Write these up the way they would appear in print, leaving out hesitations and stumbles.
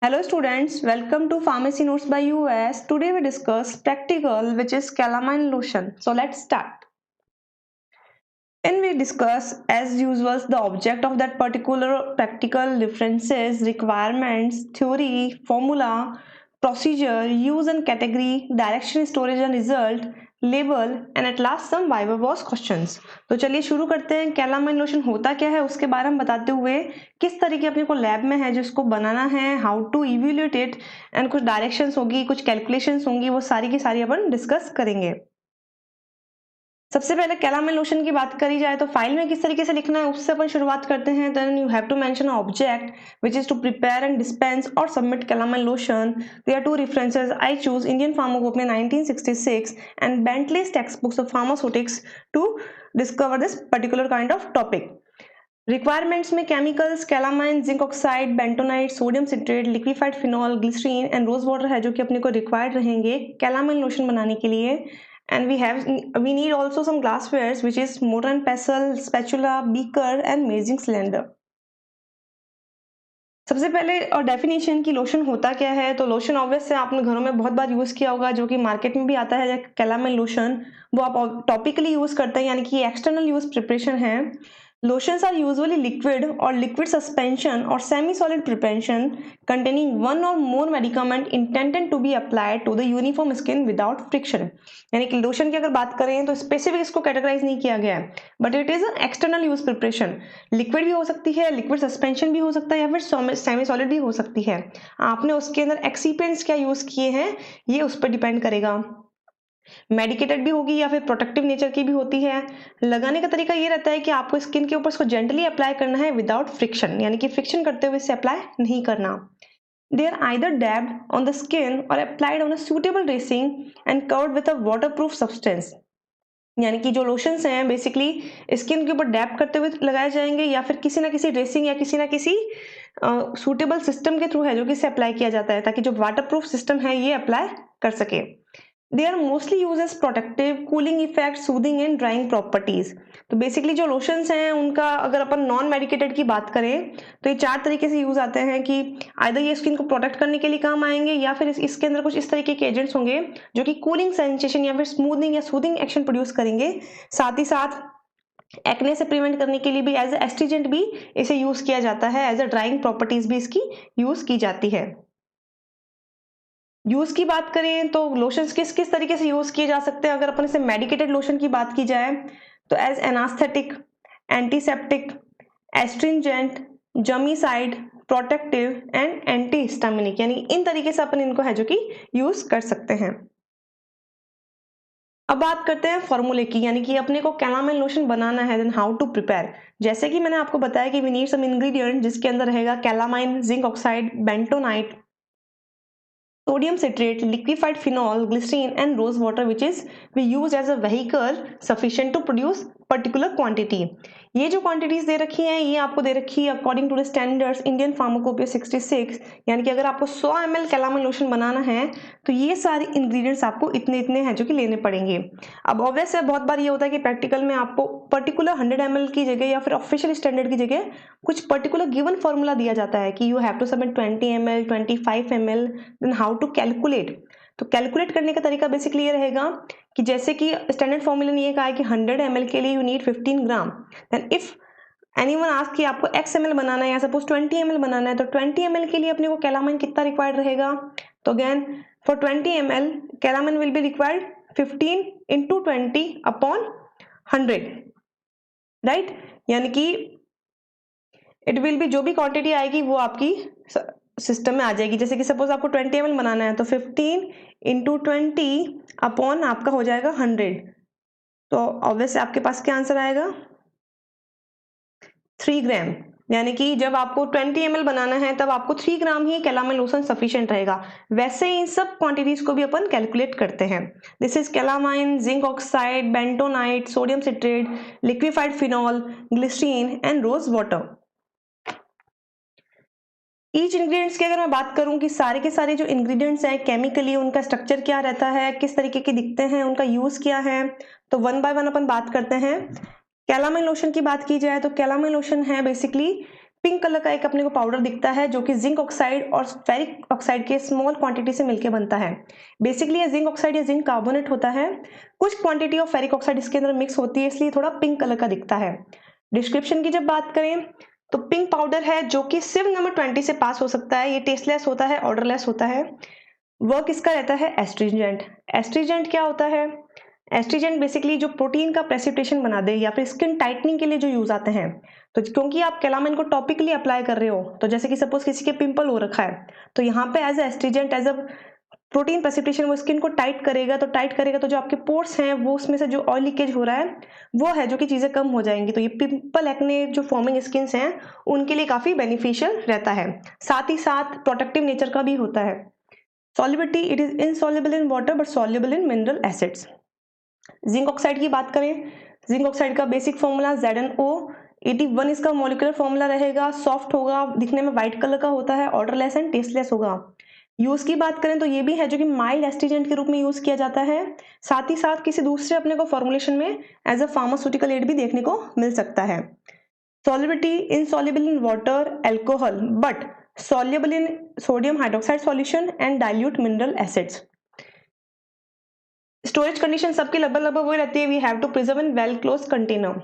Hello students, welcome to Pharmacy Notes by US. Today we discuss practical which is calamine lotion. So let's start. And we discuss as usual the object of that particular practical, differences, requirements, theory, formula, procedure, use and category, direction, storage and result, label and at last some viva voce questions. तो चलिए शुरू करते हैं। Calamine lotion होता क्या है उसके बारे में बताते हुए किस तरीके अपने को लैब में है जो इसको बनाना है, how to evaluate it and कुछ डायरेक्शंस होगी, कुछ कैलकुलेशंस होंगी, वो सारी की सारी अपन डिस्कस करेंगे। सबसे पहले कैलामाइन लोशन की बात करी जाए तो फाइल में किस तरीके से लिखना है उससे अपन शुरुआत करते हैं। Then you have to mention object which is to prepare and dispense और submit calamine lotion. There are two references I choose Indian pharmacopoeia 1966 and Bentley's textbooks of pharmaceutics to discover this particular kind of topic. Requirements में chemicals calamine, zinc oxide, bentonite, sodium citrate, liquefied phenol, glycerine and rose water है जो कि अपने को required रहेंगे calamine lotion बनाने के लिए। And we need also some glasswares which is mortar and pestle, spatula, beaker and measuring cylinder. सबसे पहले और डेफिनेशन की लोशन होता क्या है। तो लोशन ऑब्वियस से आपने घरों में बहुत बार यूज किया होगा, जो कि मार्केट में भी आता है कैलामाइन लोशन, वो आप टॉपिकली यूज करते हैं, यानी कि एक्सटर्नल यूज प्रिपरेशन है। Lotions are usually liquid or liquid suspension or semi-solid preparation containing one or more medicament intended to be applied to the uniform skin without friction। यानी कि lotion की अगर बात करें तो स्पेसिफिक इसको कैटेगराइज नहीं किया गया है, but it is external use preparation. Liquid भी हो सकती है, लिक्विड सस्पेंशन भी हो सकता है, या फिर सेमी सॉलिड भी हो सकती है। आपने उसके अंदर एक्सीपिएंट्स क्या यूज किए हैं ये उस पर डिपेंड करेगा। मेडिकेटेड भी होगी या फिर प्रोटेक्टिव नेचर की भी होती है। लगाने का तरीका ये रहता है कि आपको स्किन के ऊपर इसको जेंटली अप्लाई करना है विदाउट फ्रिक्शन, यानी कि फ्रिक्शन करते हुए इसे अप्लाई नहीं करना। They are either dabbed on the skin or applied on a suitable dressing and covered with a waterproof substance। यानी कि जो लोशंस हैं बेसिकली स्किन के ऊपर डैब करते हुए लगाए जाएंगे या फिर किसी ना किसी ड्रेसिंग या किसी ना किसी सूटेबल सिस्टम के थ्रू है जो कि इसे अप्लाई किया जाता है, ताकि जो वाटरप्रूफ सिस्टम है ये अप्लाई कर सके। They are mostly used as protective, cooling effect, soothing and drying properties। तो बेसिकली जो लोशंस हैं उनका अगर अपन नॉन मेडिकेटेड की बात करें तो ये चार तरीके से यूज आते हैं कि आइदर ये स्किन को प्रोटेक्ट करने के लिए काम आएंगे, या फिर इसके अंदर कुछ इस तरीके के एजेंट्स होंगे जो कि कूलिंग सेंसेशन या फिर स्मूथिंग या सूदिंग एक्शन प्रोड्यूस करेंगे। साथ ही साथ एक्ने से प्रिवेंट करने के लिए भी एज ए एस्ट्रीजेंट भी इसे यूज किया जाता है, एज ए ड्राइंग प्रॉपर्टीज भी इसकी यूज की जाती है। यूज की बात करें तो लोशंस किस किस तरीके से यूज किए जा सकते हैं। अगर अपन इसे मेडिकेटेड लोशन की बात की जाए तो as anaesthetic, antiseptic, astringent, germicide, protective and anti histaminic, यानी इन तरीके से अपन इनको है जो कि यूज कर सकते हैं। अब बात करते हैं फॉर्मूले की, यानी कि अपने को कैलामाइन लोशन बनाना है, देन हाउ टू प्रिपेयर। जैसे कि मैंने आपको बताया कि वी नीड सम इंग्रेडिएंट, जिसके अंदर रहेगा calamine, zinc oxide, bentonite, sodium citrate, liquefied phenol, glycerine and rose water which is we use as a vehicle sufficient to produce particular quantity। ये जो क्वांटिटीज दे रखी हैं ये आपको दे रखी है according to the standards Indian pharmacopoeia 66। यानी कि अगर आपको 100 ml कैलामाइन लोशन बनाना है तो ये सारे इंग्रेडिएंट्स आपको इतने इतने हैं जो कि लेने पड़ेंगे। अब ऑब्वियस है बहुत बार ये होता है कि प्रैक्टिकल में आपको पर्टिकुलर 100 ml की जगह या फिर ऑफिशियल स्टैंडर्ड की जगह कुछ पर्टिकुलर गिवन फॉर्मूला दिया जाता है कि you have to submit 20 ml, 25 ml, then how to calculate. तो कैलकुलेट करने का तरीका बेसिकली ये रहेगा कि जैसे कि स्टैंडर्ड फॉर्मूला ने ये कहा है कि 100 ml के लिए you need 15 gram. Then if anyone ask कि आपको x ml बनाना है या सपोज 20 ml बनाना है तो 20 ml के लिए अपने को कैलामाइन कितना रिक्वायर्ड रहेगा। तो again for 20 ml calamine will be required 15 into 20 upon 100, right. यानी कि इट विल बी जो भी क्वांटिटी आएगी वो आपकी सिस्टम में आ जाएगी। जैसे कि सपोज आपको 20 ml बनाना है तो 15 into 20 अपॉन आपका हो जाएगा 100। तो ऑब्वियस आपके पास क्या आंसर आएगा 3 ग्राम। यानी कि जब आपको 20 ml बनाना है तब आपको 3 ग्राम ही कैलामाइन लोशन सफिशिएंट रहेगा। वैसे ही इन सब क्वांटिटीज को भी अपन कैलकुलेट करते हैं। This is calamine, zinc oxide, bentonite, sodium citrate, liquefied phenol, glycerine and rose water. Each ingredients की अगर मैं बात करूं कि सारे के सारे जो इंग्रेडिएंट्स हैं केमिकली उनका स्ट्रक्चर क्या रहता है, किस तरीके के दिखते हैं, उनका यूज क्या है, तो वन बाय वन अपन बात करते हैं। कैलामाइन लोशन की बात की जाए तो कैलामाइन लोशन है बेसिकली पिंक कलर का एक अपने को पाउडर दिखता है जो कि जिंक ऑक्साइड और फेरिक ऑक्साइड के स्मॉल क्वांटिटी से मिलकर बनता है। बेसिकली ये जिंक ऑक्साइड या जिंक कार्बोनेट होता है, कुछ क्वांटिटी ऑफ फेरिक ऑक्साइड इसके अंदर मिक्स होती है, इसलिए थोड़ा पिंक कलर का दिखता है। डिस्क्रिप्शन की जब बात करें तो पिंक पाउडर है जो कि सिर्फ नंबर 20 से पास हो सकता है। ये टेस्टलेस होता है, ऑर्डरलेस होता है। वर्क इसका रहता है एस्ट्रीजेंट। एस्ट्रीजेंट क्या होता है? एस्ट्रीजेंट बेसिकली जो प्रोटीन का प्रेसिपिटेशन बना दे या फिर स्किन टाइटनिंग के लिए जो यूज आते हैं। तो क्योंकि आप कैलामाइन को टॉपिकली अप्लाई कर रहे हो, तो जैसे कि सपोज किसी के पिंपल हो रखा है, तो यहाँ पे as astringent, as a protein precipitation वो स्किन को टाइट करेगा। तो जो आपके पोर्स हैं वो उसमें से जो ऑयल लीकेज हो रहा है वो है जो कि चीजें कम हो जाएंगी। तो ये पिंपल एक्ने जो फॉर्मिंग स्किन हैं उनके लिए काफी बेनिफिशियल रहता है। साथ ही साथ प्रोटेक्टिव नेचर का भी होता है। Solubility, it is insoluble in water but soluble in mineral acids. Zinc oxide की बात करें, जिंक ऑक्साइड का बेसिक फॉर्मूला ZnO81 इसका मॉलिक्यूलर फॉर्मूला रहेगा। सॉफ्ट होगा, दिखने में व्हाइट कलर का होता है, ऑर्डरलेस एंड टेस्टलेस होगा। यूज की बात करें तो ये भी है जो कि माइल्ड एस्ट्रीजेंट के रूप में यूज किया जाता है। साथ ही साथ किसी दूसरे अपने को फॉर्मुलेशन में एज अ फार्मास्यूटिकल एड भी देखने को मिल सकता है। Solubility, insoluble in water, alcohol but soluble in sodium hydroxide solution and dilute mineral acids। Storage condition सबकी लगभग वही रहती है। We have to preserve in well close container.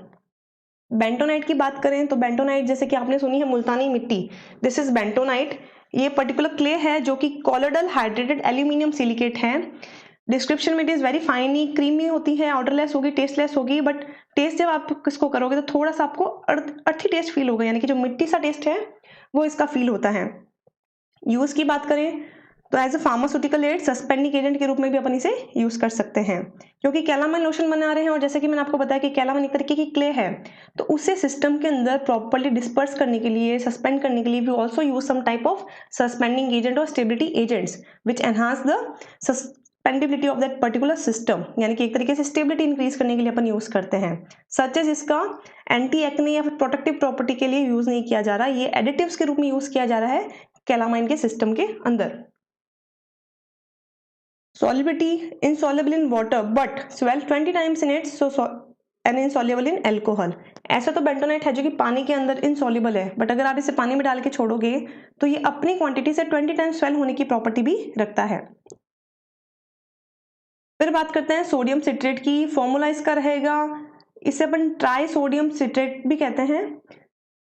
Bentonite की बात करें तो बेंटोनाइट जैसे कि आपने सुनी है मुल्तानी मिट्टी, दिस इज बेंटोनाइट। ये पर्टिकुलर क्ले है जो कि कॉलोडल हाइड्रेटेड एल्यूमिनियम सिलिकेट है। डिस्क्रिप्शन में इट इज वेरी फाइनी, क्रीमी होती है, ऑर्डरलेस होगी, टेस्टलेस होगी, बट टेस्ट जब आप किसको करोगे तो थोड़ा सा आपको अर्थी टेस्ट फील होगा, यानी कि जो मिट्टी सा टेस्ट है वो इसका फील होता है। यूज की बात करें तो as a pharmaceutical aid, suspending agent के रूप में भी अपन इसे यूज कर सकते हैं। क्योंकि कैलामाइन लोशन बना रहे हैं और जैसे कि मैंने आपको बताया कि कैलामाइन एक तरीके की क्ले है, तो उसे सिस्टम के अंदर प्रॉपर्ली डिस्पर्स करने के लिए, सस्पेंड करने के लिए we also use some type of suspending agent और stability agents which enhance the suspendibility of that particular system, यानी कि एक तरीके से स्टेबिलिटी इंक्रीज करने के लिए अपन यूज करते हैं। सच एज इसका एंटी एक्ने या फिर प्रोटेक्टिव प्रॉपर्टी के लिए यूज नहीं किया जा रहा, ये एडिटिव्स के रूप में यूज किया जा रहा है कैलामाइन के सिस्टम के अंदर। Solubility, insoluble in water but swell 20 times in it, so and insoluble in alcohol। ऐसा तो बेंटोनाइट है जो कि पानी के अंदर इनसॉल्युबल है, बट अगर आप इसे पानी में डाल के छोड़ोगे तो ये अपनी क्वांटिटी से 20 टाइम्स स्वेल होने की प्रॉपर्टी भी रखता है। फिर बात करते हैं सोडियम सिट्रेट की। फॉर्मूला इसका रहेगा, इसे अपन ट्राई सोडियम सिट्रेट भी कहते हैं,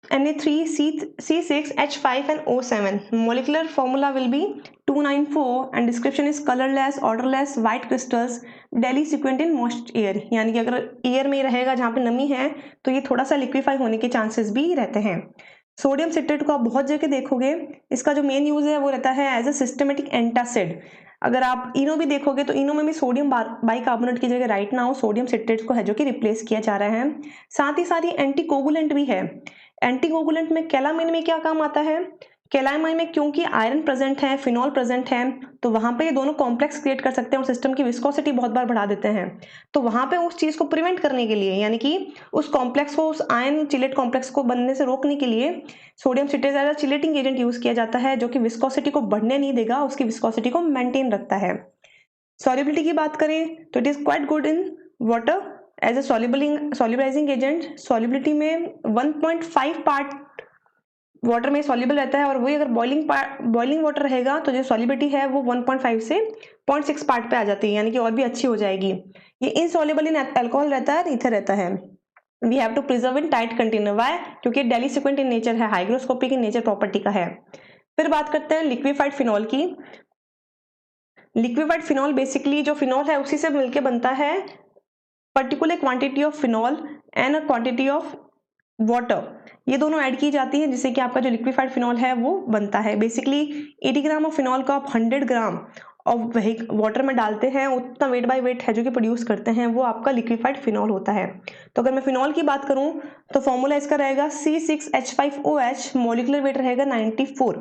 Na3C6H5 and O7। molecular formula will be 294 and description is colorless, odorless, white crystals, deliquescent in moist air। यानी कि अगर एयर में रहेगा जहाँ पे नमी है तो ये थोड़ा सा लिक्विफाई होने के चांसेस भी रहते हैं। सोडियम सिट्रेट को आप बहुत जगह देखोगे, इसका जो मेन यूज है वो रहता है एज अ सिस्टमेटिक एंटासिड। अगर आप इनो भी देखोगे तो इनो में भी सोडियम बाइकार्बोनेट की जगह राइट नाउ सोडियम सिट्रेट को है जो कि रिप्लेस किया जा रहा है। साथ ही साथ ये एंटीकोगुलेंट भी है। एंटीकोगुलेंट में कैलामाइन में क्या काम आता है? कैलामाइन में क्योंकि आयरन प्रेजेंट है, फिनॉल प्रेजेंट है, तो वहां पे ये दोनों कॉम्प्लेक्स क्रिएट कर सकते हैं और सिस्टम की विस्कोसिटी बहुत बार बढ़ा देते हैं। तो वहां पे उस चीज को प्रिवेंट करने के लिए, यानी कि उस कॉम्प्लेक्स को, उस आयन चिलेट कॉम्प्लेक्स को बनने से रोकने के लिए sodium citrate as a chelating agent use किया जाता है, जो कि विस्कोसिटी को बढ़ने नहीं देगा, उसकी विस्कोसिटी को मेंटेन रखता है। सॉल्युबिलिटी की बात करें तो it is quite good in water as a solubilising agent. Solubility में 1.5 पार्ट वाटर में सॉल्युबल रहता है, और वही अगर बॉइलिंग वाटर रहेगा तो जो सॉल्युबिलिटी है वो 1.5 से 0.6 पार्ट पे आ जाती है, यानी कि और भी अच्छी हो जाएगी। ये इनसॉल्युबल इन अल्कोहल रहता है, ईथर रहता है। We have to preserve in tight container. Why? क्योंकि डेलीसिक्वेंट इन नेचर है, हाइग्रोस्कोपिक इन नेचर प्रॉपर्टी का है। फिर बात करते हैं लिक्विफाइड फिनॉल की। लिक्विफाइड फिनॉल बेसिकली जो फिनॉल है उसी से मिलकर बनता है। Particular quantity of phenol and a quantity of water, ये दोनों ऐड की जाती है जिससे कि आपका जो लिक्विफाइड फिनॉल है वो बनता है। बेसिकली 80 ग्राम ऑफ फिनॉल को आप 100 ग्राम ऑफ वाटर में डालते हैं, उतना वेट बाय वेट है जो कि प्रोड्यूस करते हैं, वो आपका लिक्विफाइड फिनॉल होता है। तो अगर मैं फिनॉल की बात करूं तो फॉर्मूला इसका रहेगा C6H5OH, मॉलिक्यूलर वेट रहेगा 94।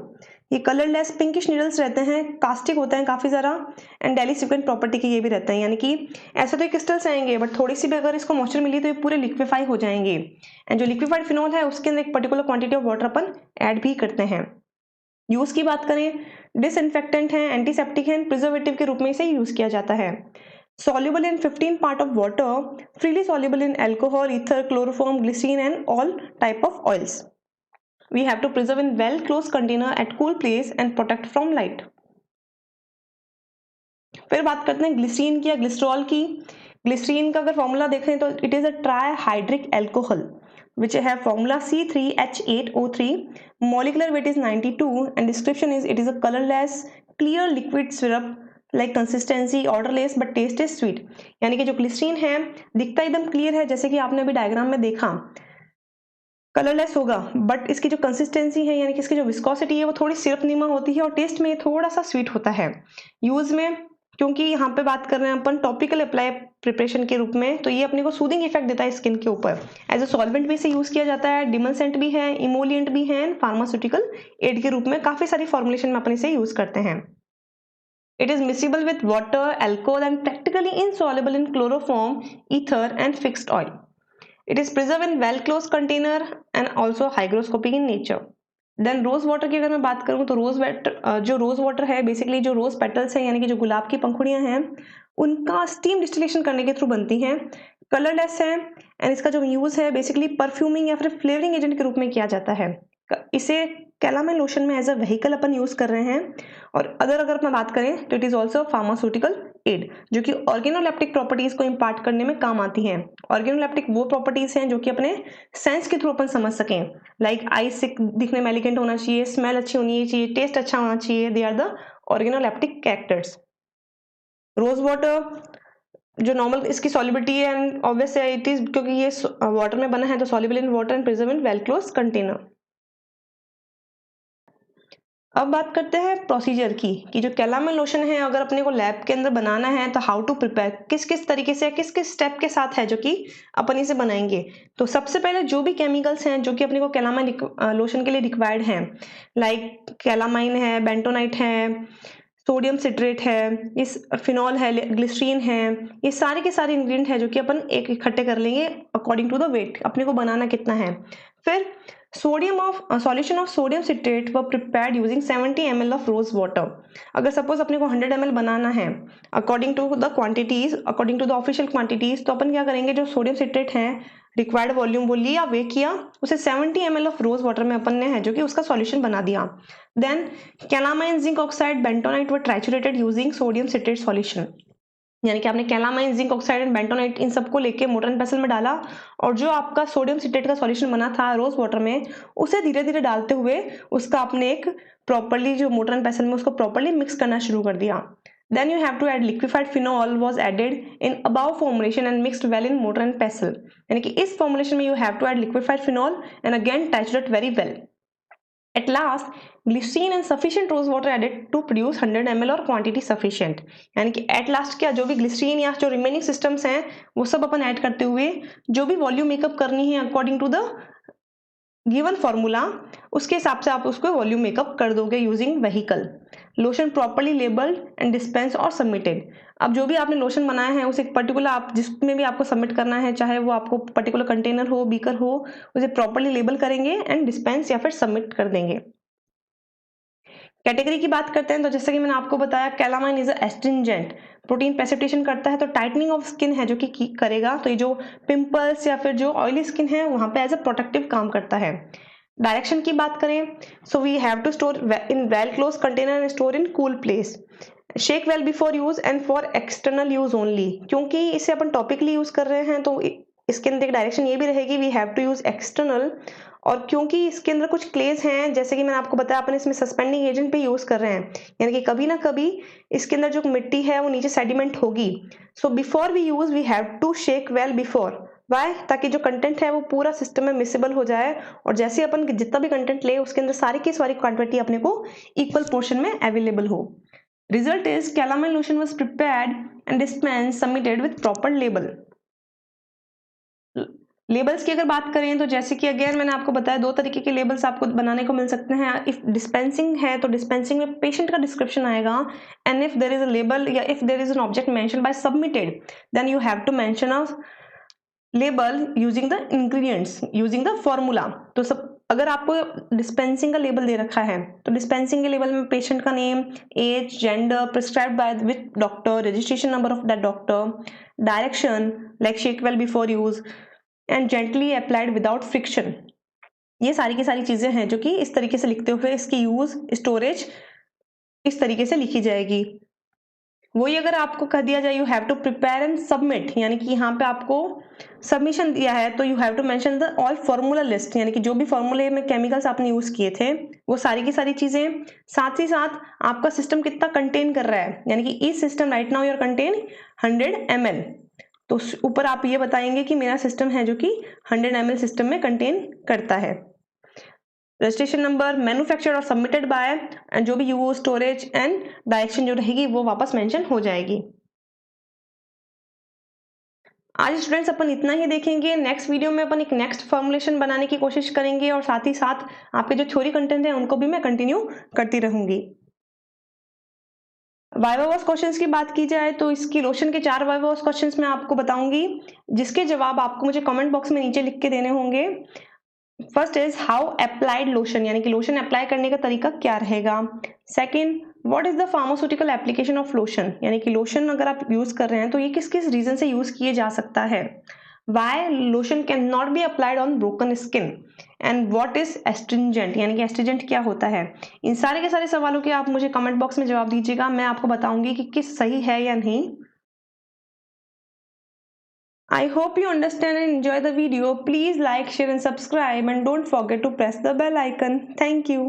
ये कलरलेस पिंकिश नीडल्स रहते हैं, कास्टिक होते हैं काफी ज़्यादा, एंड डेलीसिक्वेंट प्रॉपर्टी के ये भी रहते हैं, यानी कि ऐसे तो क्रिस्टल्स आएंगे बट थोड़ी सी भी अगर इसको मॉइस्चर मिली तो ये पूरे लिक्विफाई हो जाएंगे। एंड जो लिक्विफाइड फिनॉल है उसके अंदर एक particular quantity of water upon add भी करते हैं। यूज की बात करें, डिसइंफेक्टेंट है, एंटीसेप्टिक है, प्रिजर्वेटिव के रूप में इसे यूज किया जाता है। soluble in 15 part of water, freely soluble in alcohol, ether, chloroform, glycerine and all type of oils। we have to preserve in well closed container at cool place and protect from light. फिर बात करते हैं glycerine की या glycerol की। Glycerine का अगर formula देखें तो it is a trihydric alcohol which have formula C3H8O3, molecular weight is 92 and description is it is a colorless clear liquid syrup like consistency odorless but taste is sweet। यानी कि जो glycerine है दिखता एकदम clear है, जैसे कि आपने अभी डायग्राम में देखा, कलरलेस होगा, बट इसकी जो कंसिस्टेंसी है यानी कि इसकी जो विस्कोसिटी है वो थोड़ी सिरप नीमा होती है और टेस्ट में थोड़ा सा स्वीट होता है। यूज में, क्योंकि यहाँ पे बात कर रहे हैं अपन टॉपिकल अप्लाई प्रिपरेशन के रूप में, तो ये अपने को सूदिंग इफेक्ट देता है स्किन के ऊपर। एज अ सॉल्वेंट भी इसे यूज किया जाता है, डिमलसेंट भी है, इमोलिएंट भी है, फार्मास्यूटिकल एड के रूप में काफी सारी फॉर्मुलेशन में अपन इसे यूज करते हैं। It is miscible with water, alcohol and practically insoluble in chloroform, ether and fixed oil. It is preserved in well closed container and also hygroscopic in nature. Then rose water की अगर मैं बात करूं तो जो रोज water है basically जो rose petals है यानी कि जो गुलाब की पंखुड़ियां हैं उनका स्टीम डिस्टिलेशन करने के थ्रू बनती हैं, कलरलेस है एंड इसका जो यूज है बेसिकली परफ्यूमिंग या फिर फ्लेवरिंग एजेंट के रूप में किया जाता है। इसे कैलामाइन लोशन में एज अ व्हीकल अपन यूज कर रहे हैं। और अगर अपन बात करें तो it is also pharmaceutical aid जो कि ऑर्गेनोलेप्टिक प्रॉपर्टीज को इंपार्ट करने में काम आती हैं। ऑर्गेनोलेप्टिक वो प्रॉपर्टीज हैं जो कि अपने सेंस के थ्रू अपन समझ सकें, लाइक आई से दिखने में एलिगेंट होना चाहिए, स्मेल अच्छी होनी चाहिए, टेस्ट अच्छा होना चाहिए, they are the organoleptic characters. Rose water जो नॉर्मल इसकी सॉल्युबिलिटी है एंड ऑब्वियस है इट इज, क्योंकि ये वाटर में बना है तो soluble in water and preserve in well close container. अब बात करते हैं प्रोसीजर की कि जो कैलामाइन लोशन है अगर अपने को लैब के अंदर बनाना है तो हाउ टू प्रिपेयर, किस किस तरीके से किस किस स्टेप के साथ है जो कि अपन इसे बनाएंगे। तो सबसे पहले जो भी केमिकल्स हैं जो कि अपने को कैलामाइन लोशन के लिए रिक्वायर्ड हैं, लाइक कैलामाइन है, बेंटोनाइट है, सोडियम सिट्रेट है, इस फिनॉल है, ग्लिसरीन है, ये सारे के सारे इंग्रेडिएंट है जो कि अपन एक इकट्ठे कर लेंगे अकॉर्डिंग टू द वेट, अपने को बनाना कितना है। फिर solution of sodium citrate were prepared using 70 ml of rose water. अगर सपोज अपने को 100 ml बनाना है according to the quantities, according to the official quantities, तो अपन क्या करेंगे, जो सोडियम सिट्रेट है रिक्वायर्ड वॉल्यूम वो लिया, वे किया, उसे 70 ml ऑफ रोज वाटर में अपन ने है जो कि उसका सॉल्यूशन बना दिया। Then calamine, zinc oxide, bentonite were triturated using sodium citrate solution. यानी कि आपने calamine, zinc oxide and bentonite इन सबको लेके मोटर एंड पेसल में डाला और जो आपका सोडियम सिट्रेट का सॉल्यूशन बना था रोज वाटर में उसे धीरे धीरे डालते हुए उसका आपने एक प्रॉपर्ली जो मोटर एंड पेसल में उसको प्रॉपर्ली मिक्स करना शुरू कर दिया। Then you have to add liquefied phenol was added in above formulation and mixed well in mortar and pestle। यानी कि इस formulation में you have to add liquefied phenol and again titrate very well। At last, glycerine and sufficient rose water added to produce 100 ml और quantity sufficient। यानी कि at last क्या जो भी ग्लिसरीन या जो रिमेनिंग सिस्टम्स हैं वो सब अपन ऐड करते हुए जो भी वॉल्यूम मेकअप करनी है according to the given formula उसके हिसाब से आप उसको वॉल्यूम मेकअप कर दोगे using vehicle. Lotion properly labelled and dispense और सबमिटेड। अब जो भी आपने लोशन बनाया है उसे पर्टिकुलर आप जिसमें भी आपको सबमिट करना है, चाहे वो आपको पर्टिकुलर कंटेनर हो, बीकर हो, उसे प्रॉपर्ली लेबल करेंगे एंड डिस्पेंस या फिर सबमिट कर देंगे। कैटेगरी की बात करते हैं तो जैसे कि मैंने आपको बताया calamine is astringent, protein precipitation करता है तो टाइटनिंग ऑफ स्किन है जो कि करेगा, तो ये जो पिंपल्स या फिर जो ऑयली स्किन है वहां पे एज अ प्रोटेक्टिव काम करता है। डायरेक्शन की बात करें so we have to store in well close container and store in cool place. Shake well before use and for external use only. क्योंकि इसे अपन टॉपिकली यूज कर रहे हैं तो इसके अंदर एक डायरेक्शन ये भी रहेगी we have to use external. और क्योंकि इसके अंदर कुछ क्लेज हैं जैसे कि मैंने आपको बताया अपन इसमें सस्पेंडिंग एजेंट भी यूज कर रहे हैं, यानी कि कभी ना कभी इसके अंदर जो मिट्टी है वो नीचे सेडिमेंट होगी। So before we use we have to shake well before. Why? ताकि जो कंटेंट है वो पूरा सिस्टम में मिसेबल हो जाए और जैसे अपन जितना भी कंटेंट ले उसके अंदर सारी की सारी क्वांटिटी अपने को इक्वल पोर्शन में अवेलेबल हो। Result is calamine lotion was prepared and dispensed submitted with proper label. Labels की अगर बात करें तो जैसे कि अगेन मैंने आपको बताया दो तरीके के लेबल्स आपको बनाने को मिल सकते हैं। इफ डिस्पेंसिंग है तो डिस्पेंसिंग में पेशेंट का डिस्क्रिप्शन आएगा and if there is a label या if there is an object mention by submitted then you have to mention a label using the ingredients using the formula. तो सब अगर आपको डिस्पेंसिंग का label दे रखा है तो डिस्पेंसिंग के लेबल में पेशेंट का name, age, gender, prescribed by which doctor, registration number of that doctor, direction like shake well before use and gently applied without friction। ये सारी की सारी चीजें हैं जो कि इस तरीके से लिखते हुए इसकी यूज, स्टोरेज इस तरीके से लिखी जाएगी। वही अगर आपको कह दिया जाए you have to prepare and submit, यानी कि यहाँ पे आपको सबमिशन दिया है तो you have to mention the all formula list, यानी कि जो भी फॉर्मूले में केमिकल्स आपने यूज किए थे वो सारी की सारी चीजें, साथ ही साथ आपका सिस्टम कितना कंटेन कर रहा है, यानी कि इस system right now your contain 100 ml, तो ऊपर आप ये बताएंगे कि मेरा सिस्टम है जो कि 100 ml सिस्टम में कंटेन करता है। रजिस्ट्रेशन नंबर, मैन्युफैक्चर्ड और सबमिटेड बाय, जो भी यूज, स्टोरेज एंड डायरेक्शन जो रहेगी वो वापस मेंशन हो जाएगी। आज स्टूडेंट्स अपन इतना ही देखेंगे। नेक्स्ट वीडियो में अपन एक नेक्स्ट फॉर्मुलेशन बनाने की कोशिश करेंगे और साथ ही साथ आपके जो थ्योरी कंटेंट है उनको भी मैं कंटिन्यू करती रहूंगी। वाइवा वॉस क्वेश्चंस की बात की जाए तो इसकी लोशन के 4 वाइवा वॉस क्वेश्चंस मैं आपको बताऊंगी, जिसके जवाब आपको मुझे कमेंट बॉक्स में नीचे लिख के देने होंगे। First is how applied lotion, यानी कि लोशन अप्लाई करने का तरीका क्या रहेगा। Second, what is the pharmaceutical application of lotion, यानी कि लोशन अगर आप यूज कर रहे हैं तो ये किस किस रीजन से यूज किए जा सकता है। Why lotion can not be applied on broken skin, and what is astringent, यानी कि एस्ट्रिंजेंट क्या होता है। इन सारे के सारे सवालों के आप मुझे कमेंट बॉक्स में जवाब दीजिएगा, मैं आपको बताऊंगी कि किस सही है या नहीं। I hope you understand and enjoy the video. Please like, share and subscribe and don't forget to press the bell icon. Thank you.